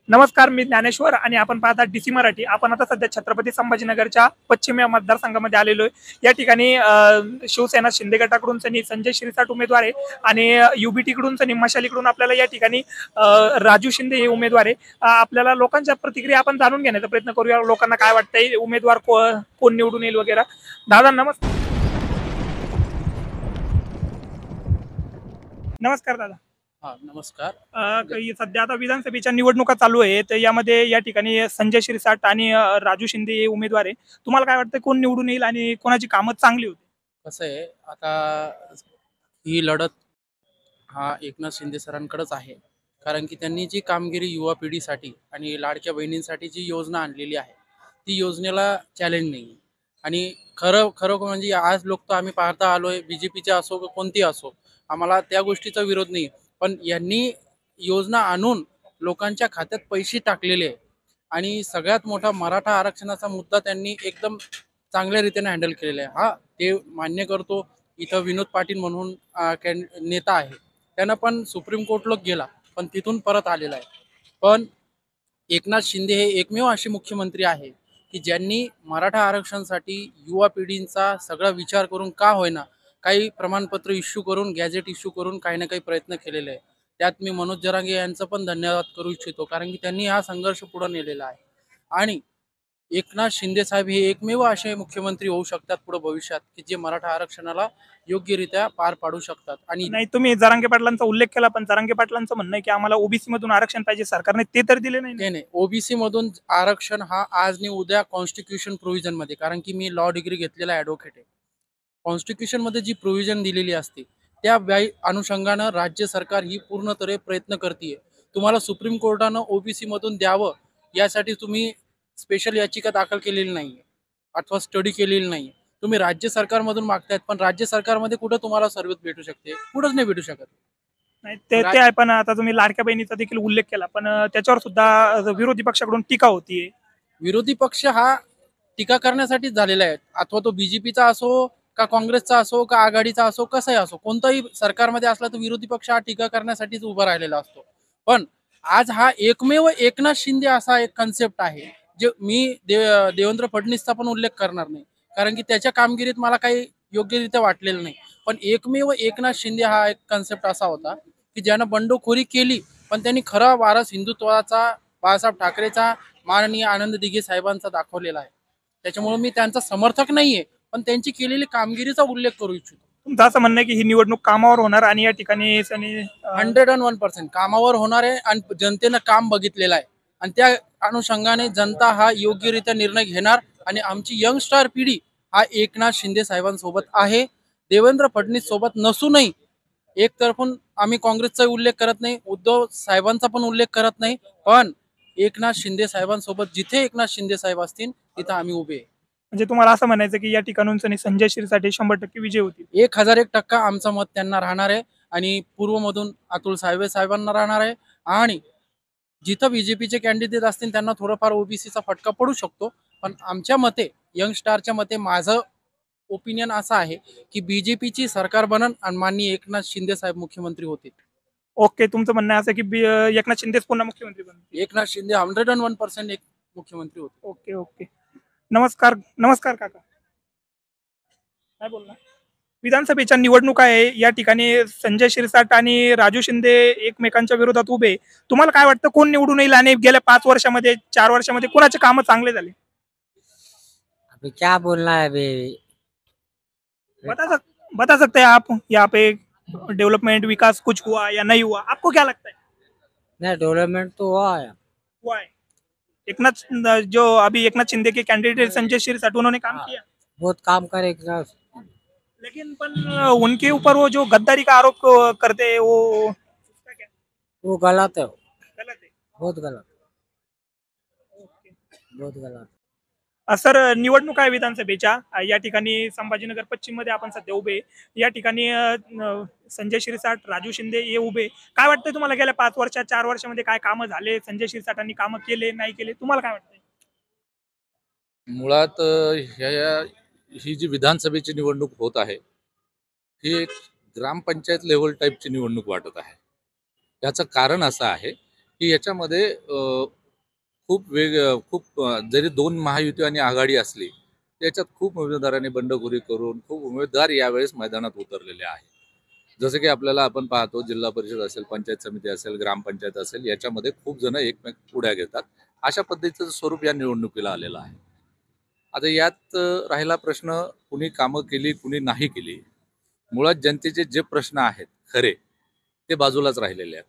नमस्कार, मी ज्ञानेश्वर आणि आपण पाहता डीसी मराठी. आपण आता सध्या छत्रपती संभाजीनगरच्या पश्चिम या मतदारसंघामध्ये आलेलो आहे. या ठिकाणी शिवसेना शिंदे गटाकडून संजय शिरसाट उमेदवार आहे आणि युबीटी कडून मशालीकडून आपल्याला या ठिकाणी राजू शिंदे हे उमेदवार आहे. आपल्याला लोकांच्या प्रतिक्रिया आपण जाणून घेण्याचा प्रयत्न करूया. लोकांना काय वाटतंय, उमेदवार कोण निवडून येईल वगैरे. दादा नमस्कार. नमस्कार दादा. हा नमस्कार. सध्या आता विधानसभेच्या निवडणुका चालू आहेत, तर यामध्ये या ठिकाणी संजय शिरसाट आणि राजू शिंदे हे उमेदवार आहे. तुम्हाला काय वाटतं, कोण निवडून येईल आणि कोणाची कामं चांगली होती? कसं आहे आता ही लढत एकनाथ शिंदे सरांकडेच आहे. कारण की त्यांनी जी कामगिरी युवा पिढीसाठी आणि लाडक्या बहिणींसाठी जी योजना आणलेली आहे ती योजनेला चॅलेंज नाही. आणि खरं खरं म्हणजे आज लोक तर आम्ही पाहता आलोय, बीजेपीचे असो की कोणती असो, आम्हाला त्या गोष्टीचा विरोध नाही. पण यांनी योजना आणून लोकांच्या खात्यात पैसे टाकलेले आहे. आणि सगळ्यात मोठा मराठा आरक्षणाचा मुद्दा त्यांनी एकदम चांगल्या रीतीने हँडल केलेला आहे. ते मान्य करतो. इथं विनोद पाटील म्हणून नेता आहे, त्यानं पण सुप्रीम कोर्टला गेला पण तिथून परत आलेला आहे. पण एकनाथ शिंदे हे एकमेव असे मुख्यमंत्री आहे की ज्यांनी मराठा आरक्षणासाठी युवा पिढींचा सगळा विचार करून का होईना काही प्रमाणपत्र इश्यू करून, गॅजेट इश्यू करून काही ना काही प्रयत्न केलेले आहे. त्यात मी मनोज जरांगे यांचं पण धन्यवाद करू इच्छितो, कारण की त्यांनी हा संघर्ष पुढे नेलेला आहे. आणि एकनाथ शिंदे साहेब हे एकमेव असे मुख्यमंत्री होऊ शकतात पुढे भविष्यात की जे मराठा आरक्षणाला योग्यरित्या पार पाडू शकतात. आणि नाही, तुम्ही जरांगे पाटलांचा उल्लेख केला, पण जरांगे पाटलांचं म्हणणं आहे की आम्हाला ओबीसी मधून आरक्षण पाहिजे, सरकारने ते तर दिले नाही. नाही, ओबीसी मधून आरक्षण हा आज नाही उद्या कॉन्स्टिट्यूशन प्रोव्हिजन मध्ये, कारण की मी लॉ डिग्री घेतलेला ॲडव्होकेट आहे. कॉन्स्टिट्यूशन मध्ये जी प्रोव्हिजन दिलेली असते त्या अनुषंगानं राज्य सरकार ही पूर्णतरे प्रयत्न करते. तुम्हाला सुप्रीम कोर्टानं ओबीसी मधून द्यावं यासाठी तुम्ही स्पेशल याचिका दाखल केलेली नाहीये अथवा स्टडी केलेली नाही. तुम्ही राज्य सरकारमधून मागतायत, पण राज्य सरकारमध्ये कुठं तुम्हाला सर्व्हिस भेटू शकते? कुठंच नाही भेटू शकत. नाही, ते आहे. पण आता तुम्ही लाडक्या बहिणीचा देखील उल्लेख केला, पण त्याच्यावर सुद्धा विरोधी पक्षाकडून टीका होतीये. विरोधी पक्ष हा टीका करण्यासाठीच झालेला आहे. अथवा तो बीजेपीचा असो का काँग्रेसचा असो का आघाडीचा असो, कसाही असो, कोणताही सरकारमध्ये असला तर विरोधी पक्ष हा टीका करण्यासाठीच उभा राहिलेला असतो. पण आज हा एकमेव एकनाथ शिंदे असा एक कन्सेप्ट आहे जे मी देवेंद्र फडणवीसचा पण उल्लेख करणार नाही, कारण की त्याच्या कामगिरीत मला काही योग्यरित्या वाटलेलं नाही. पण एकमेव एकनाथ शिंदे हा एक कन्सेप्ट असा होता की ज्यानं बंडखोरी केली, पण त्यांनी खरा वारस हिंदुत्वाचा, बाळासाहेब ठाकरेचा, माननीय आनंद दिघे साहेबांचा दाखवलेला आहे. त्याच्यामुळे मी त्यांचा समर्थक नाहीये, पण त्यांची केलेली कामगिरीचा उल्लेख करू इच्छितो. तुमचं असं म्हणणं आहे की ही निवडणूक कामावर होणार आणि या ठिकाणी 101% कामावर होणार आहे आणि जनतेनं काम बघितलेलं आहे आणि त्या अनुषंगाने जनता हा योग्यरित्या निर्णय घेणार. आणि आमची यंग स्टार पिढी हा एकनाथ शिंदे साहेबांसोबत आहे, देवेंद्र फडणवीस सोबत नसूनही. एक तरफून आम्ही काँग्रेसचा उल्लेख करत नाही, उद्धव साहेबांचा पण उल्लेख करत नाही, पण एकनाथ शिंदे साहेबांसोबत जिथे एकनाथ शिंदे साहेब असतील तिथं आम्ही उभे आहे. म्हणजे तुम्हाला असं म्हणायचं की या ठिकाणून संजय शिरसाट 100% विजय होतील? 1001% आमचं मत त्यांना राहणार आहे. आणि पूर्वमधून अतुल सावे साहेबांना राहणार आहे. आणि जिथं बीजेपीचे कॅन्डिडेट असतील त्यांना थोडंफार ओबीसीचा फटका पडू शकतो. पण आमच्या मते, यंगस्टारच्या मते, माझं ओपिनियन असं आहे की बीजेपीची सरकार बनन आणि माननीय एकनाथ शिंदे साहेब मुख्यमंत्री होतील. ओके, तुमचं म्हणणं असं की एकनाथ शिंदेच पुन्हा मुख्यमंत्री बनतील? एकनाथ शिंदे 101% एक मुख्यमंत्री होते. Okay okay. नमस्कार. नमस्कार काका, काय बोलणार? विधानसभेच्या निवडणुका आहे, या ठिकाणी संजय शिरसाट आणि राजू शिंदे एकमेकांच्या विरोधात उभे. तुम्हाला काय वाटतं, कोण निवडून येईल आणि गेल्या 5 वर्षामध्ये 4 वर्षामध्ये कोणाचे कामं चांगले झाले? अभी क्या बोलना है अभी? बता सकते हैं आप यहाँ पे डेवलपमेंट विकास कुछ हुआ या नहीं हुआ, आपको क्या लगता है? नहीं, डेवलपमेंट तो हुआ है। हुआ है। एकनाथ, जो अभी एकनाथ शिंदे के कैंडिडेट संजय शिरसाट, उन्होंने काम किया, बहुत काम करे ना। लेकिन उनके ऊपर वो जो गद्दारी का आरोप करते हैं, वो उसका क्या? वो गलत है, गलत है। बहुत गलत, बहुत गलत। सर, निवडणूक आहे विधानसभेच्या, या ठिकाणी संभाजीनगर पश्चिम मध्ये आपण सध्या उभे. या ठिकाणी संजय शिरसाट, राजू शिंदे हे उभे. काय वाटतंय तुम्हाला, गेल्या 5 वर्षात 4 वर्षामध्ये काय कामं झाले? संजय शिरसाटांनी कामं केले नाही केले, तुम्हाला काय वाटतंय? मुळात ही जी विधानसभेची निवडणूक होत आहे ही एक ग्रामपंचायत लेवल टाईपची निवडणूक वाटत आहे. याचं कारण असं आहे की याच्यामध्ये जरी दोन महायुती आणि आघाडी असली त्याच्यात खूप उमेदवारांनी बंडखोरी करून खूप उमेदवार यावेळेस मैदानात उतरलेले आहेत. जसं की आपल्याला आपण पाहतो जिल्हा परिषद असेल, पंचायत समिती असेल, ग्रामपंचायत असेल, याच्यामध्ये खूप जण एकमेक उड्या घेतात. अशा पद्धतीचं स्वरूप या निवडणुकीला आलेलं आहे. आता यात राहिला प्रश्न कुणी कामं केली कुणी नाही केली. मुळात जनतेचे जे प्रश्न आहेत खरे ते बाजूलाच राहिलेले आहेत.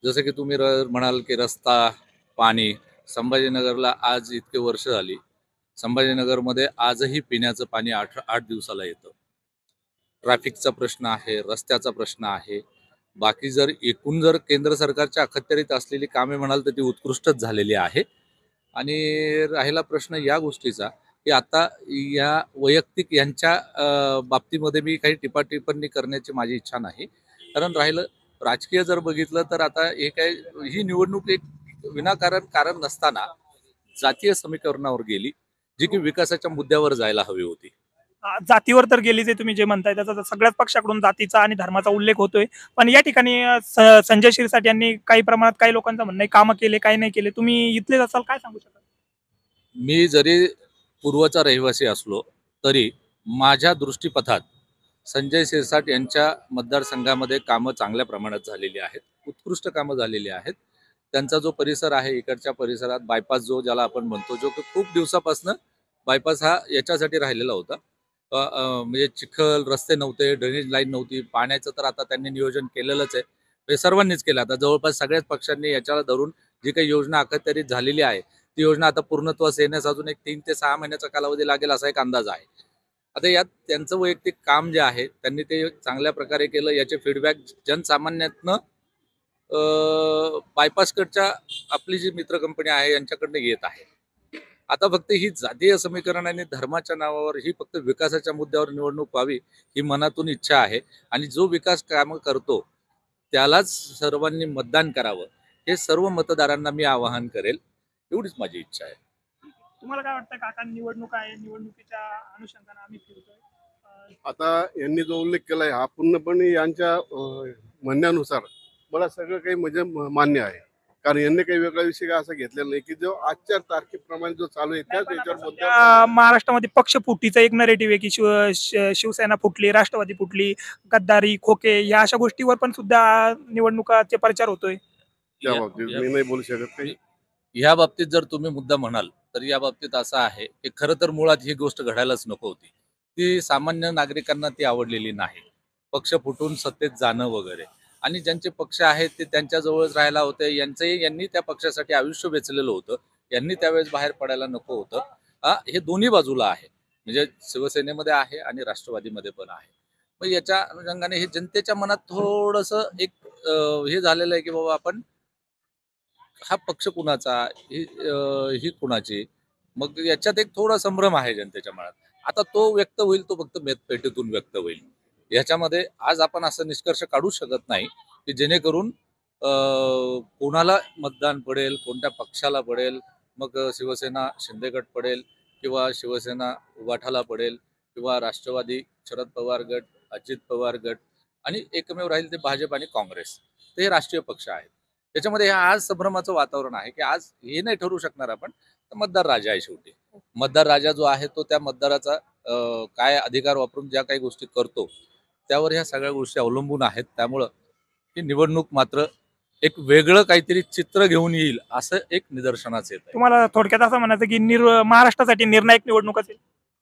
जसं की तुम्ही म्हणाल की रस्ता, पाणी. संभाजीनगरला आज इतके वर्ष झाली, संभाजीनगरमध्ये आजही पिण्याचं पाणी 8 दिवसाला येतं. ट्रॅफिकचा प्रश्न आहे, रस्त्याचा प्रश्न आहे. बाकी जर केंद्र सरकारच्या अखत्यारीत असलेली कामे म्हणाल तर ती उत्कृष्टच झालेली आहे. आणि राहिला प्रश्न या गोष्टीचा की आता या वैयक्तिक यांच्या बाबतीमध्ये मी काही टिप्पणी करण्याची माझी इच्छा नाही. कारण राहिलं राजकीय जर बघितलं तर आता ही निवडणूक एक कारण नसताना जातीय समीकरणावर गेली, जी की विकासाच्या मुद्द्यावर जायला हवी होती. जातीवर तर गेली जे तुम्ही जे म्हणताय त्याचा तर सगळ्याच पक्षाकडून जातीचा आणि धर्माचा उल्लेख होतोय. पण या ठिकाणी संजय शिरसाट यांनी काही प्रमाणात काही लोकांचं म्हणणं आहे कामं केले काही नाही केले. तुम्ही इथलेच असाल, काय सांगू शकाल? मी जरी पूर्वचा रहिवासी असलो तरी माझ्या दृष्टीपथात संजय शिरसाट यांच्या मतदारसंघामध्ये कामं चांगल्या प्रमाणात झालेली आहेत, उत्कृष्ट कामं झालेली आहेत. त्यांचा जो परिसर आहे इकडच्या परिसरात बायपास ज्याला आपण म्हणतो, जो की खूप दिवसापासून बायपास हा याच्यासाठी राहिलेला होता. म्हणजे चिखल, रस्ते नव्हते, ड्रेनेज लाईन नव्हती, पाण्याचं तर आता त्यांनी नियोजन केलेलंच आहे. म्हणजे सर्वांनीच केलं. आता जवळपास सगळ्याच पक्षांनी याच्याला धरून जी काही योजना अखत्यारीत झालेली आहे ती योजना आता पूर्णत्वास येण्यास अजून एक 3 ते 6 महिन्याचा कालावधी लागेल असा एक अंदाज आहे. आता यात त्यांचं वैयक्तिक काम जे आहे त्यांनी ते चांगल्या प्रकारे केलं. याचे फीडबॅक जनसामान्यातनं बायपासकडच्या आपली जी मित्र कंपनी आहे यांच्याकडनं येत आहे. आता फक्त ही जातीय समीकरण आणि धर्माच्या नावावर ही फक्त विकासाच्या मुद्द्यावर निवडणूक व्हावी ही मनातून इच्छा आहे. आणि जो विकास कामं करतो त्यालाच सर्वांनी मतदान करावं हे सर्व मतदारांना मी आवाहन करेल, एवढीच माझी इच्छा आहे. तुम्हाला काय वाटतं काका, निवडणूक आहे, निवडणुकीच्या अनुषंगाने आम्ही फिरतोय. आता यांनी जो उल्लेख केलाय हा पूर्णपणे यांच्या म्हणण्यानुसार मला सगळं काही म्हणजे मान्य आहे. कारण यांनी काही वेगळा विषय असं घेतलेला नाही की जो आजच्या तारखेप्रमाणे जो चालू आहे त्याच याच्यावर मुद्दा. महाराष्ट्रामध्ये पक्ष फुटीचा एक नरेटिव्ह आहे की शिवसेना फुटली, राष्ट्रवादी फुटली, गद्दारी, खोके या अशा गोष्टीवर पण सुद्धा निवडणुकाचे प्रचार होतोय. त्या बाबतीत मी नाही बोलू शकत काही. या बाबतीत जर तुम्ही मुद्दा म्हणाल तर या बाबतीत असं आहे की खरं तर मुळात ही गोष्ट घडायलाच नको होती. ती सामान्य नागरिकांना ती आवडलेली नाही. पक्ष फुटून सत्तेत जाणं वगैरे. आणि ज्यांचे पक्ष आहेत ते त्यांच्या जवळच राहायला होते. यांनी त्या पक्षासाठी आयुष्य वेचलेलं होतं. यांनी त्यावेळेस बाहेर पडायला नको होतं. हे दोन्ही बाजूला आहे. म्हणजे शिवसेनेमध्ये आहे आणि राष्ट्रवादीमध्ये पण आहे. मग याच्या अनुषंगाने हे जनतेच्या मनात थोडंसं एक हे झालेलं आहे की बाबा आपण हा पक्ष कुणाचा, ही कुणाची. मग याच्यात एक थोडा संभ्रम आहे जनतेच्या मनात. आता तो व्यक्त होईल, तो फक्त मतपेटीतून व्यक्त होईल. याच्यामध्ये आज आपण असं निष्कर्ष काढू शकत नाही की जेणेकरून कोणाला मतदान पडेल, कोणत्या पक्षाला पडेल. मग शिवसेना शिंदेगड पडेल किंवा शिवसेना उबाठाला पडेल किंवा राष्ट्रवादी शरद पवार गट, अजित पवार गट आणि एकमेव राहील ते भाजप आणि काँग्रेस. ते राष्ट्रीय पक्ष आहेत. त्याच्यामध्ये आज संभ्रमाचं वातावरण आहे की आज हे नाही ठरवू शकणार आपण, तर मतदार राजा आहे शेवटी. मतदार राजा जो आहे तो त्या मतदाराचा काय अधिकार वापरून ज्या काही गोष्टी करतो त्यावर ह्या सगळ्या गोष्टी अवलंबून आहेत. त्यामुळं ही निवडणूक मात्र एक वेगळं काहीतरी चित्र घेऊन येईल असं एक निदर्शनास येत आहे. तुम्हाला थोडक्यात असं म्हणायचं की महाराष्ट्रासाठी निर्णायक निवडणूक असेल.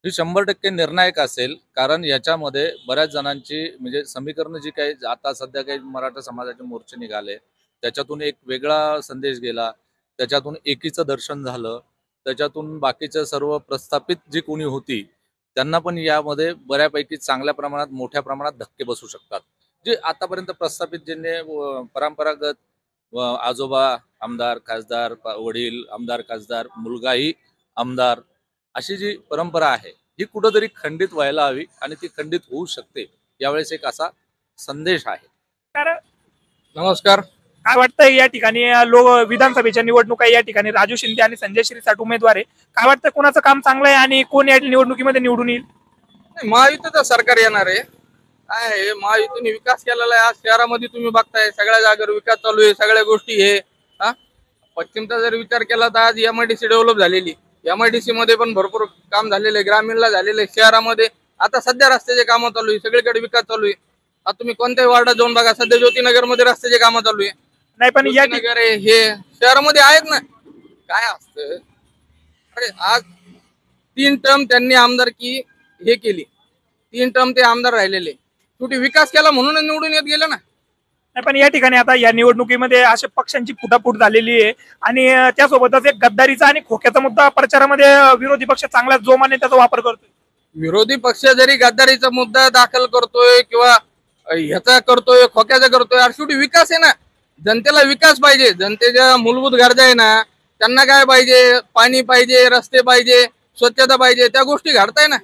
ही 100% निर्णायक असेल. कारण याच्यामध्ये बऱ्याच जणांची म्हणजे समीकरण जी काही आता सध्या काही मराठा समाजाचे मोर्चे निघाले त्याच्यातून एक वेगळा संदेश गेला. त्याच्यातून एकीचं दर्शन झालं. त्याच्यातून बाकीच्या सर्व प्रस्थापित जी कोणी होती त्यांना पण यामध्ये बऱ्यापैकी चांगल्या प्रमाणात मोठ्या प्रमाणात धक्के बसू शकतात. जे आतापर्यंत प्रस्थापित ज्यांनी परंपरागत आजोबा आमदार खासदार, वडील आमदार खासदार, मुलगाही आमदार अशी जी परंपरा आहे ही कुठंतरी खंडित व्हायला हवी आणि ती खंडित होऊ शकते. यावेळेस एक असा संदेश आहे. कारण नमस्कार. काय वाटतं या ठिकाणी विधानसभेच्या निवडणुका या ठिकाणी राजू शिंदे आणि संजय शिरसाट उमेदवार आहे. काय वाटतं कोणाचं काम चांगलं आहे आणि कोण या निवडणुकीमध्ये निवडून येईल? महायुतीचं सरकार येणार आहे. काय आहे, महायुतीने विकास केलेला आहे. आज शहरामध्ये तुम्ही बघताय सगळ्या जागेवर विकास चालू आहे. सगळ्या गोष्टी हे पश्चिमचा जर विचार केला तर आज एमआयडीसी डेव्हलप झालेली, एमआयडीसी मध्ये पण भरपूर काम झालेलं आहे, ग्रामीणला झालेलं आहे, शहरामध्ये आता सध्या रस्त्याचे कामं चालू आहे, सगळीकडे विकास चालू आहे. आता तुम्ही कोणत्याही वार्डात जाऊन बघा, सध्या ज्योतिनगर मध्ये रस्त्याचे कामं चालू आहे. नाही पण या ज्योतिनगर आहे हे शहरामध्ये आहेत ना. काय असतं, अरे आज 3 टर्म त्यांनी आमदारकी हे केली, 3 टर्म ते आमदार राहिलेले, शेवटी विकास केला म्हणून निवडून येत गेले ना. नाही पण या ठिकाणी आता या निवडणुकीमध्ये अशा पक्षांची फुटाफूट झालेली आहे आणि त्यासोबतच एक गद्दारीचा आणि खोक्याचा मुद्दा प्रचारामध्ये विरोधी पक्ष चांगला जोमाने त्याचा वापर करतोय. विरोधी पक्ष जरी गद्दारीचा मुद्दा दाखल करतोय किंवा ह्याचा करतोय, खोक्याचा करतोय, अरे शेवटी विकास आहे ना. जनतेला विकास पाहिजे, जनतेच्या मूलभूत गरजा आहे ना, त्यांना काय पाहिजे, पाणी पाहिजे, रस्ते पाहिजे, स्वच्छता पाहिजे, त्या गोष्टी घडताय ना.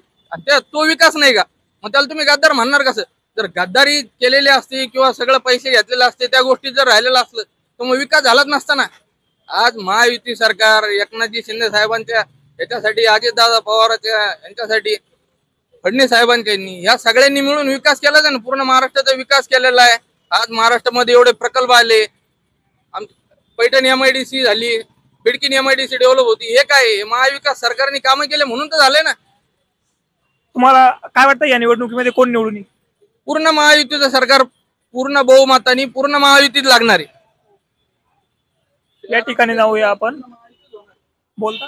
तो विकास नाही का, मग त्याला तुम्ही गद्दार म्हणणार कसं? जर गद्दारी केलेली असते किंवा सगळं पैसे घेतलेले असते, त्या गोष्टी जर राहिलेलं असलं तर मग विकास झालाच नसता ना. आज महायुती सरकार एकनाथजी शिंदे साहेबांच्या याच्यासाठी, अजितदादा पवारांच्या यांच्यासाठी, फडणवीस साहेबांच्या या सगळ्यांनी मिळून विकास केला आहे ना. पूर्ण महाराष्ट्राचा विकास केलेला आहे. आज महाराष्ट्रामध्ये एवढे प्रकल्प आले, पैठण एमआयडीसी झाली, बिडकीन एमआयडीसी डेव्हलप होती. हे काय, महाविकास सरकारने कामं केले म्हणून तर झाले ना. तुम्हाला काय वाटतं या निवडणुकीमध्ये कोण निवडून येईल? पूर्ण महायुतीचं सरकार, पूर्ण बहुमतानी पूर्ण महायुतीत लागणार आहे. या ठिकाणी जाऊया आपण. बोलता